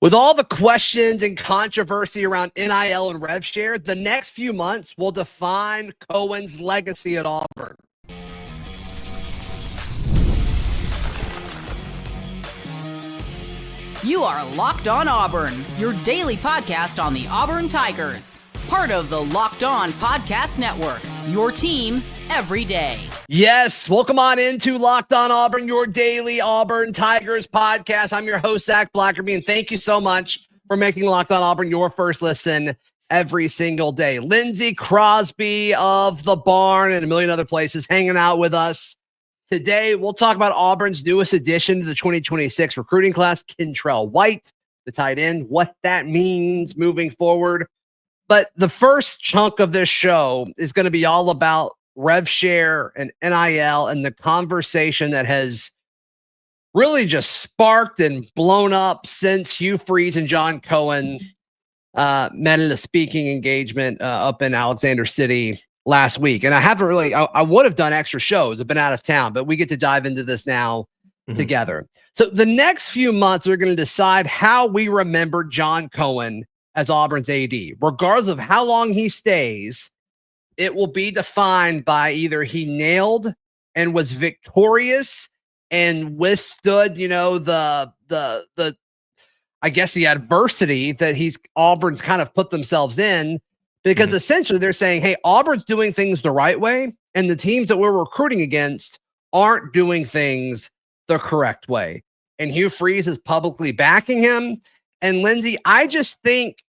With all the questions and controversy around NIL and rev share, the next few months will define Cohen's legacy at Auburn. You are Locked On Auburn, your daily podcast on the Auburn Tigers. Part of the Locked On Podcast Network, your team every day. Yes, welcome on into Locked On Auburn, your daily Auburn Tigers podcast. I'm your host, Zac Blackerby, and thank you so much for making Locked On Auburn your first listen every single day. Lindsay Crosby of the Barn and a million other places hanging out with us. Today, we'll talk about Auburn's newest addition to the 2026 recruiting class, Kentrell White, the tight end, what that means moving forward. But the first chunk of this show is going to be all about rev share and NIL and the conversation that has really just sparked and blown up since Hugh Freeze and John Cohen met at a speaking engagement up in Alexander City last week. And I haven't really, I would have done extra shows. I've been out of town, but we get to dive into this now together. So the next few months are going to decide how we remember John Cohen as Auburn's AD. Regardless of how long he stays, it will be defined by either he nailed and was victorious and withstood, the I guess the adversity that Auburn's kind of put themselves in, because essentially they're saying, hey, Auburn's doing things the right way, and the teams that we're recruiting against aren't doing things the correct way. And Hugh Freeze is publicly backing him. And Lindsay, I just think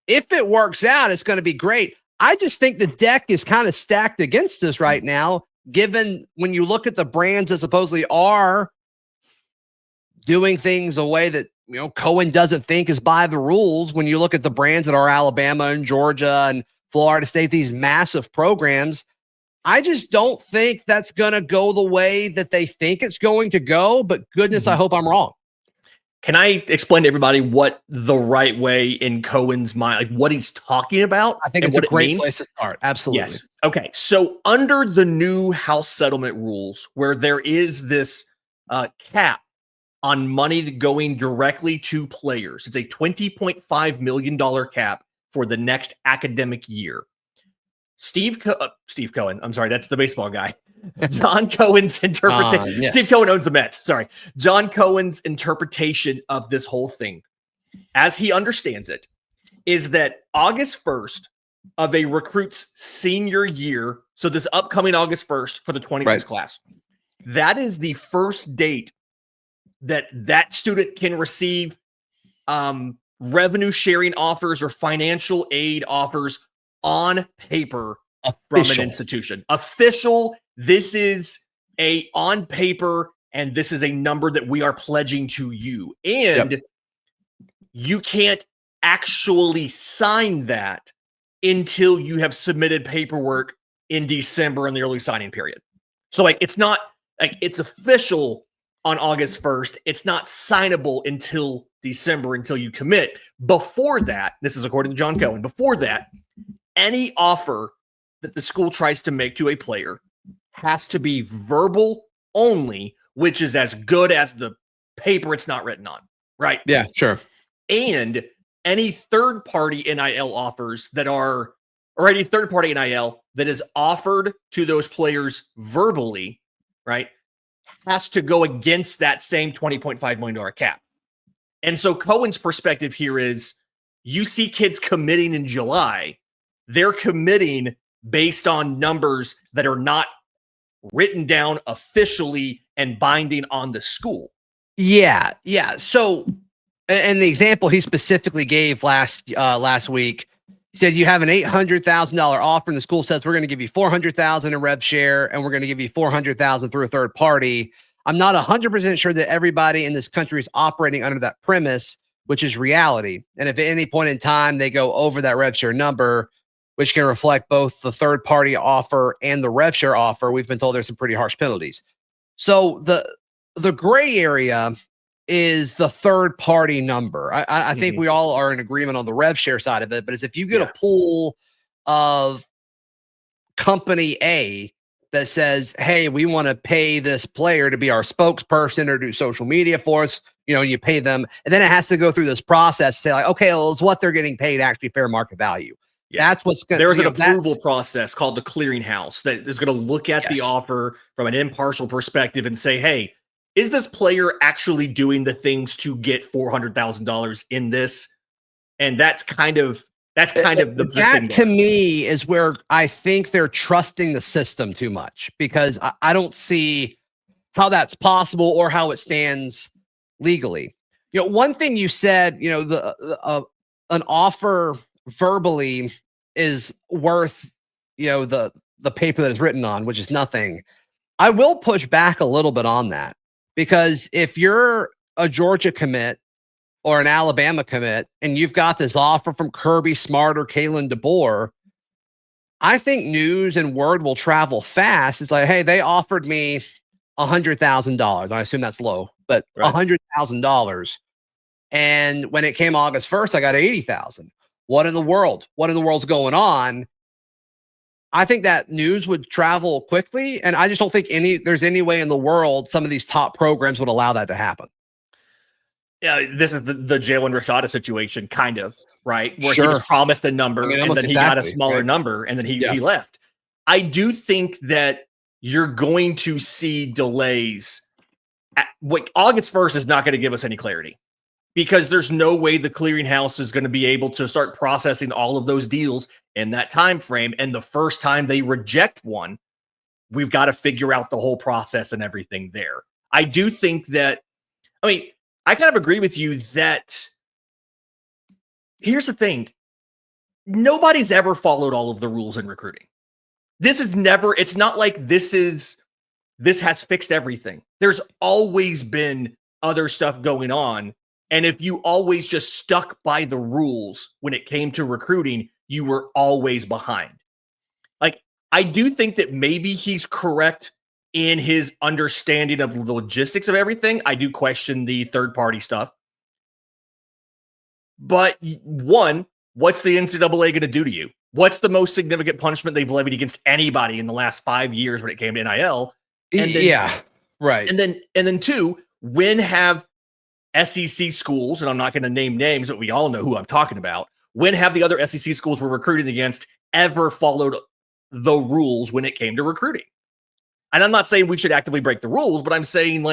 if it works out, it's going to be great. I just think the deck is kind of stacked against us right now, given when you look at the brands that supposedly are doing things a way that, Cohen doesn't think is by the rules. When you look at the brands that are Alabama and Georgia and Florida State, these massive programs, I just don't think that's going to go the way that they think it's going to go. But goodness, I hope I'm wrong. Can I explain to everybody what the right way in Cohen's mind, like what he's talking about? I think it's a great place to start. Absolutely. Yes. Okay. So under the new House settlement rules, where there is this cap on money going directly to players, it's a $20.5 million cap for the next academic year. Steve Cohen, I'm sorry, that's the baseball guy. John Cohen's interpretation. Yes. Steve Cohen owns the Mets. Sorry. John Cohen's interpretation of this whole thing, as he understands it, is that August 1st of a recruit's senior year, so this upcoming August 1st for the 26 class, that is the first date that student can receive revenue sharing offers or financial aid offers on paper from an institution. Official. This is a on paper, and this is a number that we are pledging to you. And you can't actually sign that until you have submitted paperwork in December in the early signing period. So it's not like it's official on August 1st. It's not signable until December, until you commit. Before that, this is according to John Cohen, before that, any offer that the school tries to make to a player has to be verbal only, which is as good as the paper it's not written on, right? Yeah, sure. And any third-party NIL offers that are, or any third-party NIL that is offered to those players verbally, right, has to go against that same $20.5 million cap. And so Cohen's perspective here is, you see kids committing in July, they're committing based on numbers that are not written down officially and binding on the school. Yeah. So, and the example he specifically gave last week, he said you have an $800,000 offer, and the school says we're going to give you $400,000 in rev share, and we're going to give you $400,000 through a third party. I'm not 100% sure that everybody in this country is operating under that premise, which is reality. And if at any point in time they go over that rev share number, which can reflect both the third party offer and the rev share offer, we've been told there's some pretty harsh penalties. So the gray area is the third party number. I think we all are in agreement on the rev share side of it, but it's if you get a pool of company A that says, hey, we want to pay this player to be our spokesperson or do social media for us, you pay them. And then it has to go through this process to say like, okay, well, is what they're getting paid actually fair market value? Yeah. That's what's going to There's an approval process called the clearinghouse that is going to look at the offer from an impartial perspective and say, hey, is this player actually doing the things to get $400,000 in this? And that's kind of the thing to me is where I think they're trusting the system too much, because I don't see how that's possible or how it stands legally. One thing you said, an offer verbally is worth, the paper that it's written on, which is nothing. I will push back a little bit on that, because if you're a Georgia commit or an Alabama commit and you've got this offer from Kirby Smart or Kalen DeBoer, I think news and word will travel fast. It's like, hey, they offered me $100,000. I assume that's low, but $100,000. And when it came August 1st, I got 80,000. What in the world? What in the world's going on? I think that news would travel quickly, and I just don't think there's any way in the world some of these top programs would allow that to happen. Yeah, this is the Jalen Rashada situation, kind of, right? Where he was promised a number, and then he got a smaller number, and then he left. I do think that you're going to see delays. August 1st is not going to give us any clarity, because there's no way the clearinghouse is going to be able to start processing all of those deals in that time frame. And the first time they reject one, we've got to figure out the whole process and everything there. I do think that, I kind of agree with you that here's the thing. Nobody's ever followed all of the rules in recruiting. It's not like this has fixed everything. There's always been other stuff going on. And if you always just stuck by the rules when it came to recruiting, you were always behind. I do think that maybe he's correct in his understanding of the logistics of everything. I do question the third-party stuff. But one, what's the NCAA going to do to you? What's the most significant punishment they've levied against anybody in the last 5 years when it came to NIL? And then, And then two, when have SEC schools, and I'm not going to name names, but we all know who I'm talking about, when have the other SEC schools we're recruiting against ever followed the rules when it came to recruiting? And I'm not saying we should actively break the rules, but I'm saying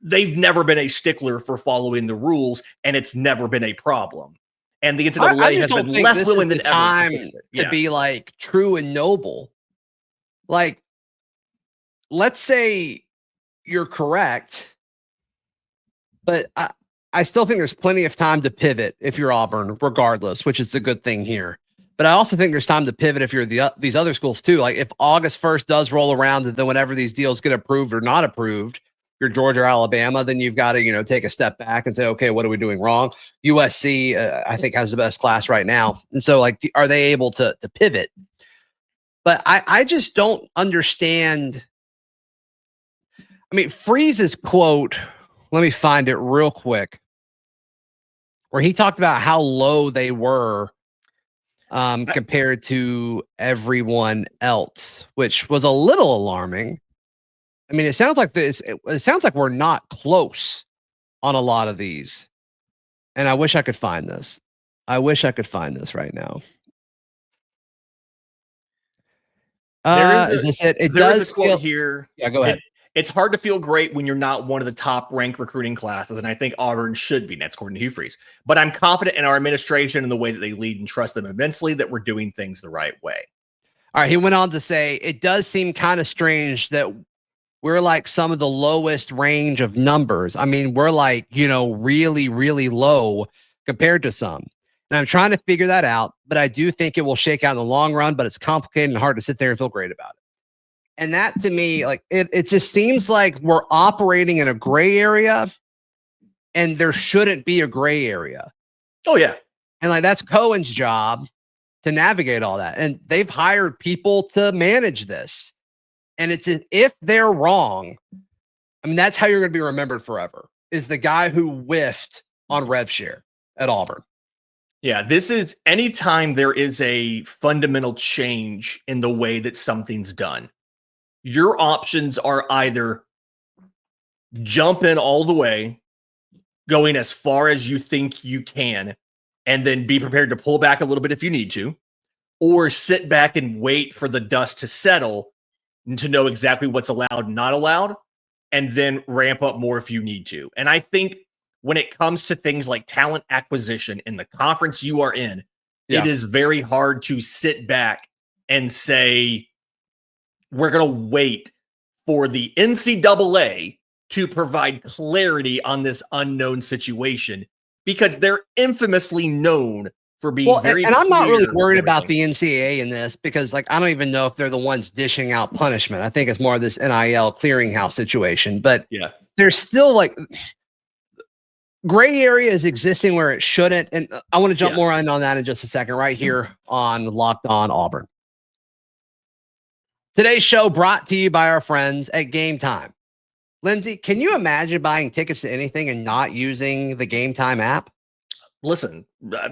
they've never been a stickler for following the rules, and it's never been a problem. And the NCAA has been less willing than ever to be true and noble. Let's say you're correct, but I still think there's plenty of time to pivot if you're Auburn, regardless, which is the good thing here. But I also think there's time to pivot if you're these other schools too. Like if August 1st does roll around, and then whenever these deals get approved or not approved, you're Georgia or Alabama, then you've got to, take a step back and say, okay, what are we doing wrong? USC, I think, has the best class right now. And so are they able to pivot? But I just don't understand. Freeze's quote, let me find it real quick, where he talked about how low they were compared to everyone else, which was a little alarming. It sounds like it sounds like we're not close on a lot of these. And I wish I could find this. Right now. Is this it? There is a quote here. Yeah, go ahead. It's hard to feel great when you're not one of the top ranked recruiting classes, and I think Auburn should be. That's according to Hugh Freeze. But I'm confident in our administration and the way that they lead, and trust them immensely that we're doing things the right way. All right. He went on to say, it does seem kind of strange that we're like some of the lowest range of numbers. We're really, really low compared to some. And I'm trying to figure that out, but I do think it will shake out in the long run, but it's complicated and hard to sit there and feel great about it. And that to me, it just seems like we're operating in a gray area, and there shouldn't be a gray area. Oh, yeah. And that's Cohen's job to navigate all that. And they've hired people to manage this. And if they're wrong, that's how you're going to be remembered forever, is the guy who whiffed on rev share at Auburn. Yeah, this is anytime there is a fundamental change in the way that something's done, your options are either jump in all the way, going as far as you think you can, and then be prepared to pull back a little bit if you need to, or sit back and wait for the dust to settle and to know exactly what's allowed and not allowed, and then ramp up more if you need to. And I think when it comes to things like talent acquisition in the conference you are in, it is very hard to sit back and say, we're going to wait for the NCAA to provide clarity on this unknown situation, because they're infamously known for being very and I'm not really clear worried with about everything. the NCAA in this, because like I don't even know if they're the ones dishing out punishment. I think it's more of this NIL clearinghouse situation. But Yeah. there's still like gray area is existing where it shouldn't. And I want to jump more in on that in just a second, right here on Locked On Auburn. Today's show brought to you by our friends at Game Time. Lindsay, can you imagine buying tickets to anything and not using the Game Time app? Listen,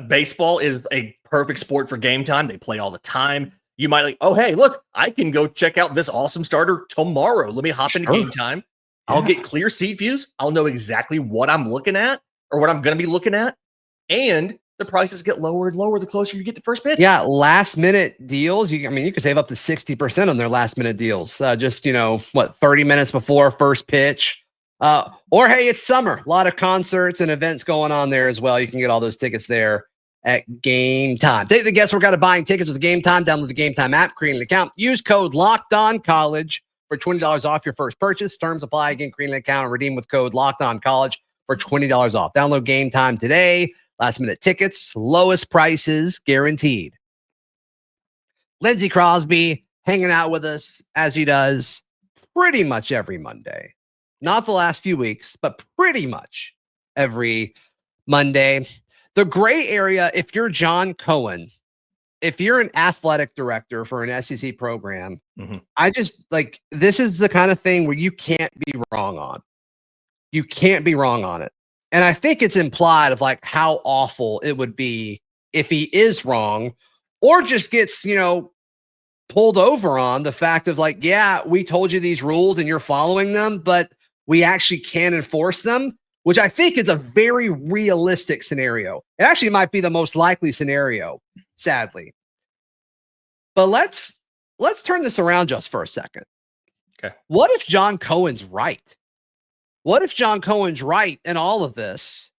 baseball is a perfect sport for Game Time. They play all the time. You might like, oh, hey, look, I can go check out this awesome starter tomorrow. Let me hop into Game Time. I'll get clear seat views. I'll know exactly what I'm looking at or what I'm going to be looking at. And the prices get lower and lower the closer you get to first pitch. Yeah, last minute deals. You could save up to 60% on their last minute deals. Just 30 minutes before first pitch. Or hey, it's summer. A lot of concerts and events going on there as well. You can get all those tickets there at Game Time. Take the guesswork out of buying tickets with Game Time. Download the Game Time app, create an account. Use code LOCKEDONCollege for $20 off your first purchase. Terms apply. Again, create an account and redeem with code LOCKEDONCollege for $20 off. Download Game Time today. Last minute tickets, lowest prices guaranteed. Lindsay Crosby hanging out with us as he does pretty much every Monday. Not the last few weeks, but pretty much every Monday. The gray area, if you're John Cohen, if you're an athletic director for an SEC program, I just like, this is the kind of thing where you can't be wrong on. You can't be wrong on it. And I think it's implied of like how awful it would be if he is wrong or just gets, pulled over on the fact of like, yeah, we told you these rules and you're following them, but we actually can enforce them, which I think is a very realistic scenario. It actually might be the most likely scenario, sadly. But let's turn this around just for a second. Okay. What if John Cohen's right? What if John Cohen's right in all of this?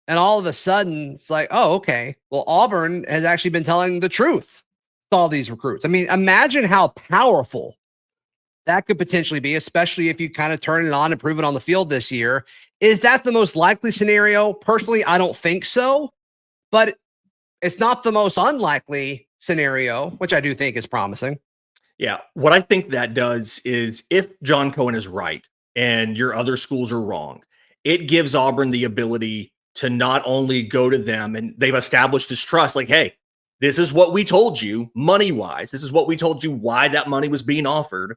And all of a sudden, it's like, oh, okay. Well, Auburn has actually been telling the truth to all these recruits. I mean, imagine how powerful that could potentially be, especially if you kind of turn it on and prove it on the field this year. Is that the most likely scenario? Personally, I don't think so. But it's not the most unlikely scenario, which I do think is promising. Yeah. What I think that does is if John Cohen is right, and your other schools are wrong, it gives Auburn the ability to not only go to them, and they've established this trust, like, hey, this is what we told you money-wise. This is what we told you why that money was being offered.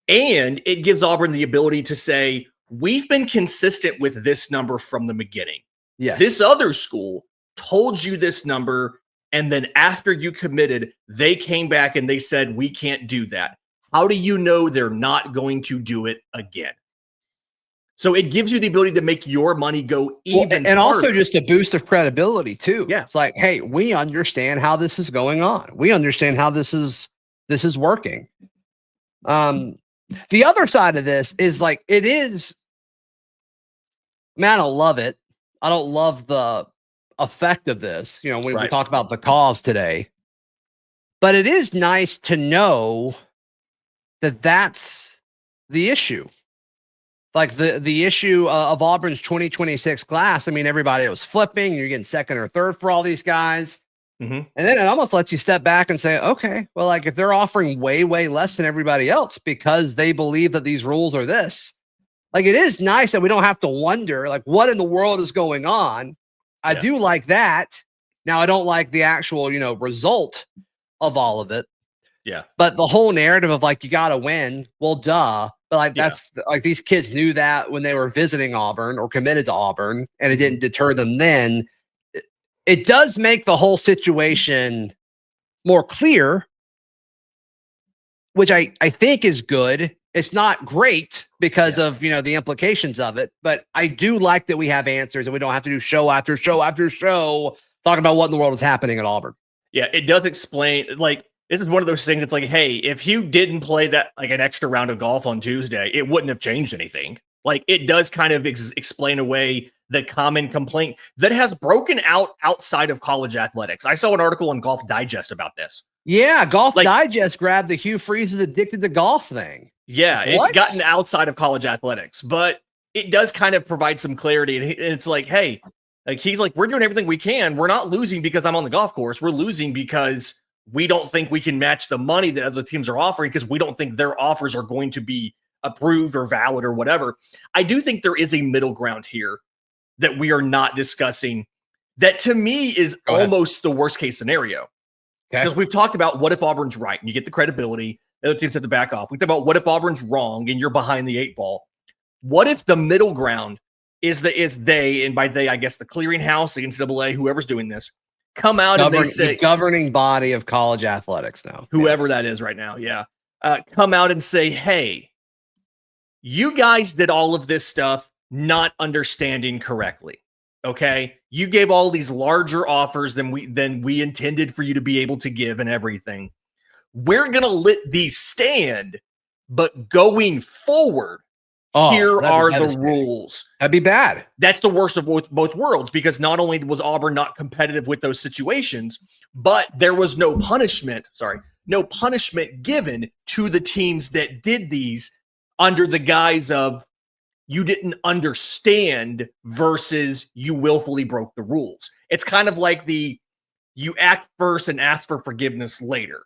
And it gives Auburn the ability to say, we've been consistent with this number from the beginning. Yes. This other school told you this number, and then after you committed, they came back and they said, we can't do that. How do you know they're not going to do it again? So it gives you the ability to make your money go even and farther. also just a boost of credibility too. Yeah. It's like, hey, we understand how this is going on. We understand how this is working. The other side of this is like, it is, man, I don't love it. I don't love the effect of this, when we talk about the cause today, but it is nice to know that that's the issue. Like the issue of Auburn's 2026 class. I mean, everybody was flipping. You're getting second or third for all these guys. And then it almost lets you step back and say, okay, well, like if they're offering way, way less than everybody else because they believe that these rules are this, like it is nice that we don't have to wonder like what in the world is going on. I do like that. Now I don't like the actual, result of all of it. Yeah. But the whole narrative of like, you got to win. Well, duh. But like, that's like, these kids knew that when they were visiting Auburn or committed to Auburn, and it didn't deter them then. it does make the whole situation more clear, which I think is good. It's not great because of, the implications of it, but I do like that we have answers and we don't have to do show after show after show talking about what in the world is happening at Auburn. Yeah, it does explain, like, this is one of those things that's like, hey, if you didn't play that, like, an extra round of golf on Tuesday, it wouldn't have changed anything. Like, it does kind of explain away the common complaint that has broken out outside of college athletics. I saw an article on Golf Digest about this. Yeah, Golf Digest grabbed the Hugh Freeze is addicted to golf thing. Yeah, it's gotten outside of college athletics, but it does kind of provide some clarity. And it's like, hey, like, he's like, we're doing everything we can. We're not losing because I'm on the golf course. We're losing because we don't think we can match the money that other teams are offering because we don't think their offers are going to be approved or valid or whatever. I do think there is a middle ground here that we are not discussing that, to me, is almost the worst case scenario. Because we've talked about what if Auburn's right and you get the credibility, the other teams have to back off. We talked about what if Auburn's wrong and you're behind the 8 ball. What if the middle ground is they, and by they, I guess the clearinghouse, the NCAA, whoever's doing this, come out and they say, the governing body of college athletics now, whoever that is right now, come out and say, hey, you guys did all of this stuff not understanding correctly. Okay, you gave all these larger offers than we intended for you to be able to give and everything. We're gonna let these stand, but going forward, here are the rules. That'd be bad. That's the worst of both worlds, because not only was Auburn not competitive with those situations, but there was no punishment given to the teams that did these under the guise of you didn't understand versus you willfully broke the rules. It's kind of like you act first and ask for forgiveness later.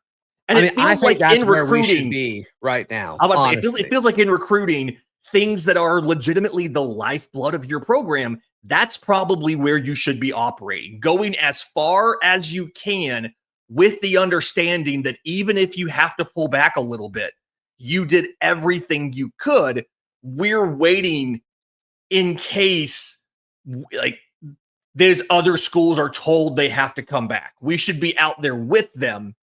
And it feels like in recruiting, we should be right now. It feels like in recruiting, things that are legitimately the lifeblood of your program, that's probably where you should be operating. Going as far as you can with the understanding that even if you have to pull back a little bit, you did everything you could. We're waiting in case, like, these other schools are told they have to come back. We should be out there with them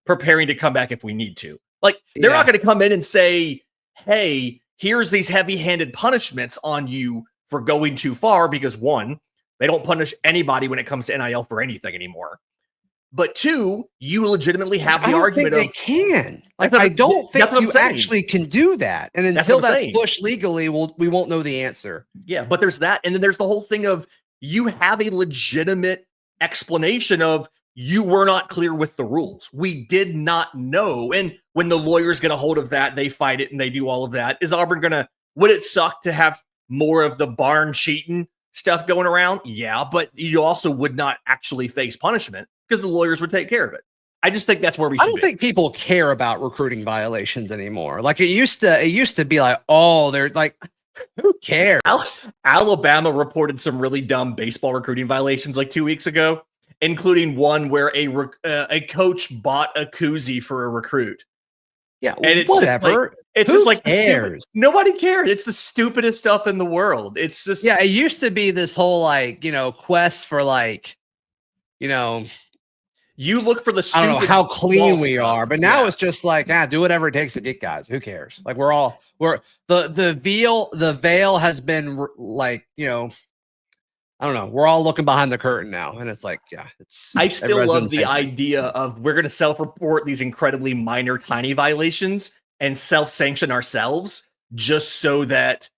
preparing to come back if we need to. Like, they're not going to come in and say, hey, here's these heavy-handed punishments on you for going too far, because 1, they don't punish anybody when it comes to NIL for anything anymore. But 2, you legitimately have the argument they can. Like, I don't think you actually can do that. And until that's pushed legally, we won't know the answer. Yeah, but there's that. And then there's the whole thing of you have a legitimate explanation of you were not clear with the rules. We did not know. And when the lawyers get a hold of that, they fight it and they do all of that. Is Auburn would it suck to have more of the barn cheating stuff going around? Yeah, but you also would not actually face punishment because the lawyers would take care of it. I just think that's where we should be. I don't think people care about recruiting violations anymore. Like, it used to be like, oh, they're like, who cares? Alabama reported some really dumb baseball recruiting violations like 2 weeks ago, including one where a coach bought a koozie for a recruit. Yeah, and it's whatever. Just like cares? Nobody cares. It's the stupidest stuff in the world. It's just it used to be this whole quest for you look for the stupid. I don't know how clean we are, but now it's just like, do whatever it takes to get guys. Who cares? Like, the veil has been I don't know. We're all looking behind the curtain now, and it's like, I still love the idea of we're going to self-report these incredibly minor, tiny violations and self-sanction ourselves just so that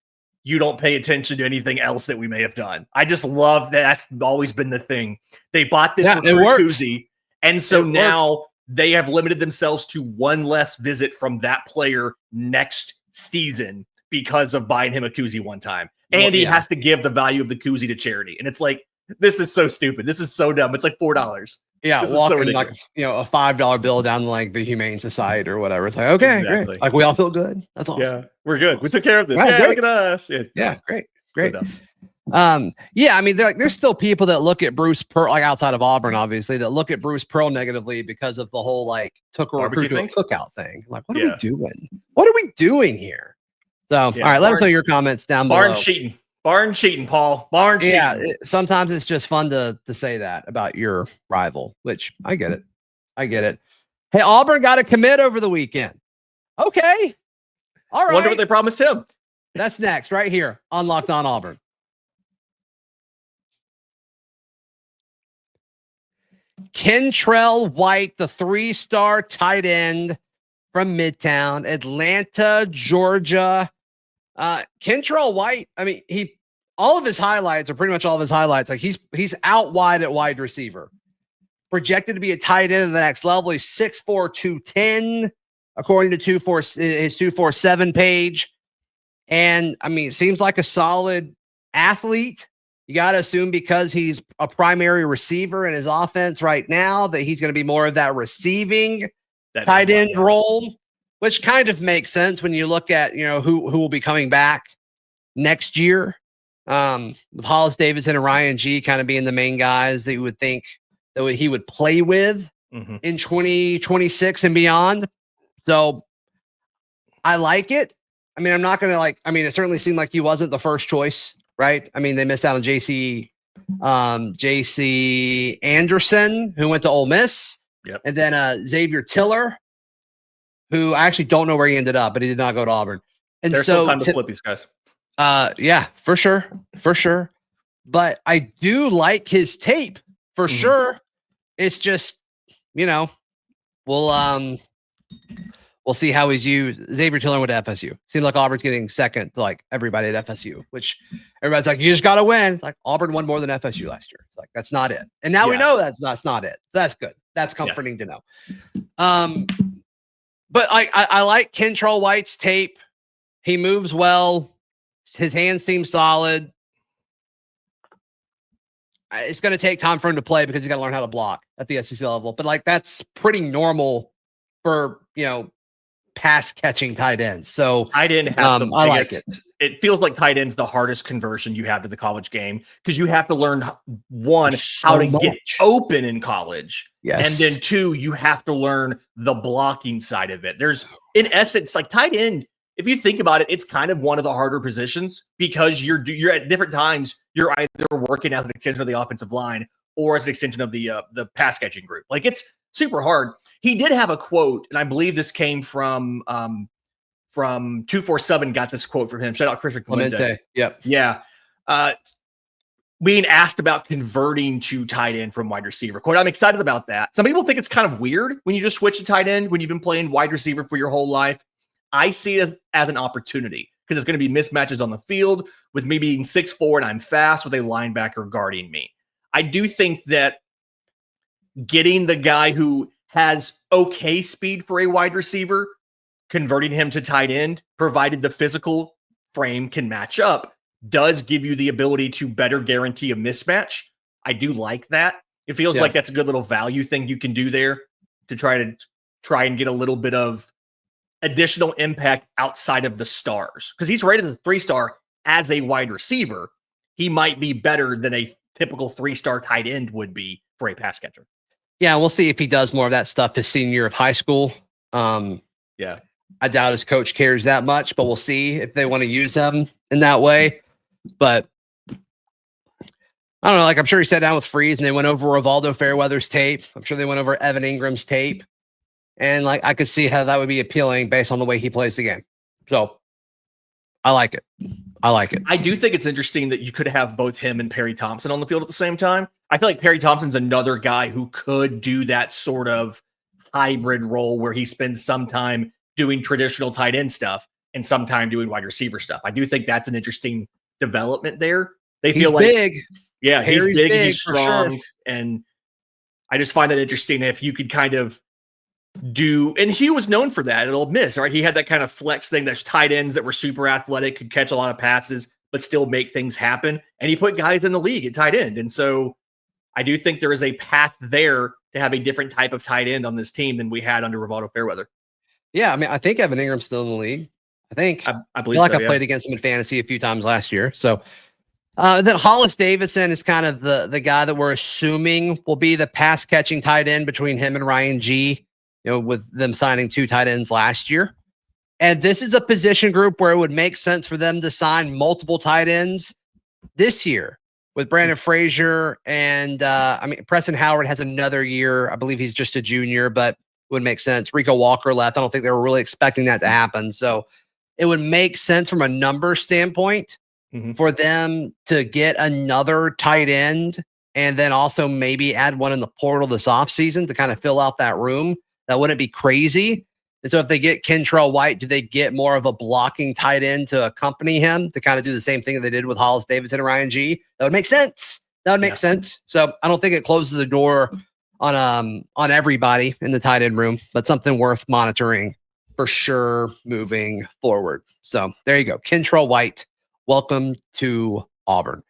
you don't pay attention to anything else that we may have done. I just love that. That's always been the thing. They bought this koozie, and so now they have limited themselves to one less visit from that player next season because of buying him a koozie one time. And he has to give the value of the koozie to charity. And it's like, this is so stupid. This is so dumb. It's like $4. Yeah, walking like a $5 bill down to the Humane Society or whatever. It's like, okay, great. Like, we all feel good. That's awesome. Yeah, we're good. Awesome. We took care of this. Right, look at us. Yeah, great. I mean, there's still people that look at Bruce Pearl, outside of Auburn, obviously, that look at Bruce Pearl negatively because of the whole took a recruit to a cookout thing. Like, what are we doing? What are we doing here? So, all right, let us know your comments down below. Barn cheating. Barn cheating, Paul. Barn cheating. Yeah, sometimes it's just fun to say that about your rival, which I get it. I get it. Hey, Auburn got a commit over the weekend. Okay. All right. Wonder what they promised him. That's next, right here on Locked On Auburn. Kentrell White, the 3-star tight end from Midtown, Atlanta, Georgia. Kentrell White, I mean, all of his highlights are pretty much all of his highlights. Like he's out wide at wide receiver. Projected to be a tight end at the next level. He's 6'4", 210, according to his 247 page. And I mean, it seems like a solid athlete. You got to assume because he's a primary receiver in his offense right now that he's going to be more of that receiving tight end role, which kind of makes sense when you look at, who will be coming back next year. With Hollis Davidson and Ryan G kind of being the main guys that you would think that he would play with in 2026 and beyond. So I like it. I mean, I'm not going to it certainly seemed like he wasn't the first choice, right? I mean, they missed out on JC Anderson, who went to Ole Miss. Yep. And then Xavier Tiller, who I actually don't know where he ended up, but he did not go to Auburn. And there's so some time to flip these guys. Yeah, for sure. But I do like his tape for sure. It's just, we'll see how he's used. Xavier Tiller went to FSU. Seems like Auburn's getting second to like everybody at FSU, which everybody's like, you just got to win. It's like Auburn won more than FSU last year. It's like, that's not it. And now we know that's not it. So that's good. That's comforting to know. But I like Kentrell White's tape. He moves well. His hands seem solid. It's going to take time for him to play because he's got to learn how to block at the SEC level. But that's pretty normal for, pass catching tight ends. So I didn't have the biggest, I like it. It feels like tight end's the hardest conversion you have to the college game because you have to learn how to get open in college. Yes. And then 2, you have to learn the blocking side of it. There's in essence, like tight end, if you think about it, it's kind of one of the harder positions because you're at different times, you're either working as an extension of the offensive line or as an extension of the pass catching group. Like it's super hard. He did have a quote, and I believe this came from 247. Got this quote from him. Shout out Christian Clemente. Yep. Yeah. Being asked about converting to tight end from wide receiver. Quote, I'm excited about that. Some people think it's kind of weird when you just switch to tight end when you've been playing wide receiver for your whole life. I see it as an opportunity because it's going to be mismatches on the field with me being 6'4" and I'm fast with a linebacker guarding me. I do think that getting the guy who has okay speed for a wide receiver, converting him to tight end, provided the physical frame can match up, does give you the ability to better guarantee a mismatch. I do like that. It feels like that's a good little value thing you can do there to try and get a little bit of additional impact outside of the stars. Because he's rated as a 3-star as a wide receiver. He might be better than a typical 3-star tight end would be for a pass catcher. Yeah, we'll see if he does more of that stuff his senior year of high school. Yeah. I doubt his coach cares that much, but we'll see if they want to use him in that way. But I don't know. I'm sure he sat down with Freeze and they went over Rivaldo Fairweather's tape. I'm sure they went over Evan Ingram's tape. And I could see how that would be appealing based on the way he plays the game. So I like it. I do think it's interesting that you could have both him and Perry Thompson on the field at the same time. I feel like Perry Thompson's another guy who could do that sort of hybrid role where he spends some time doing traditional tight end stuff and some time doing wide receiver stuff. I do think that's an interesting development there. He's big. Yeah, Perry's he's big, big, he's strong. sure. And I just find that interesting if you could kind of and he was known for that at Ole Miss, right? He had that kind of flex thing. There's tight ends that were super athletic, could catch a lot of passes, but still make things happen. And he put guys in the league at tight end. And so I do think there is a path there to have a different type of tight end on this team than we had under Rivaldo Fairweather. Yeah, I mean, I think Evan Ingram's still in the league. I think. I believe I played against him in fantasy a few times last year. So then Hollis Davidson is kind of the guy that we're assuming will be the pass catching tight end between him and Ryan G. With them signing 2 tight ends last year. And this is a position group where it would make sense for them to sign multiple tight ends this year with Brandon Frazier and Preston Howard has another year. I believe he's just a junior, but would make sense. Rico Walker left. I don't think they were really expecting that to happen. So it would make sense from a number standpoint for them to get another tight end and then also maybe add one in the portal this offseason to kind of fill out that room. That wouldn't be crazy. And so if they get Kentrell White, do they get more of a blocking tight end to accompany him to kind of do the same thing that they did with Hollis Davidson and Ryan G? That would make sense. That would make sense. So I don't think it closes the door on everybody in the tight end room, but something worth monitoring for sure moving forward. So there you go. Kentrell White, welcome to Auburn.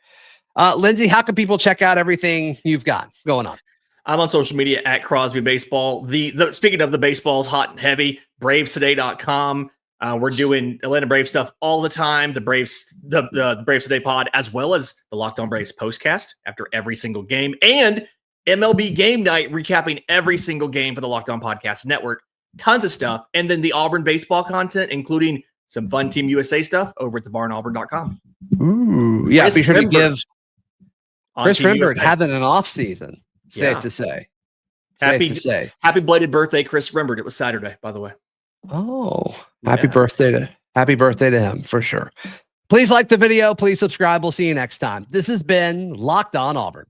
Lindsay, how can people check out everything you've got going on? I'm on social media at Crosby Baseball. Speaking of the baseball's hot and heavy, bravestoday.com. We're doing Atlanta Braves stuff all the time. The Braves Today pod, as well as the Locked On Braves postcast after every single game, and MLB Game Night recapping every single game for the Locked On Podcast Network. Tons of stuff. And then the Auburn baseball content, including some fun Team USA stuff over at thebarnauburn.com. Ooh, yeah. Be sure to give Chris Rimberg having an off season. Safe to say. Happy belated birthday, Chris Rimberg. It was Saturday, by the way. Oh, happy birthday to him for sure. Please like the video. Please subscribe. We'll see you next time. This has been Locked On Auburn.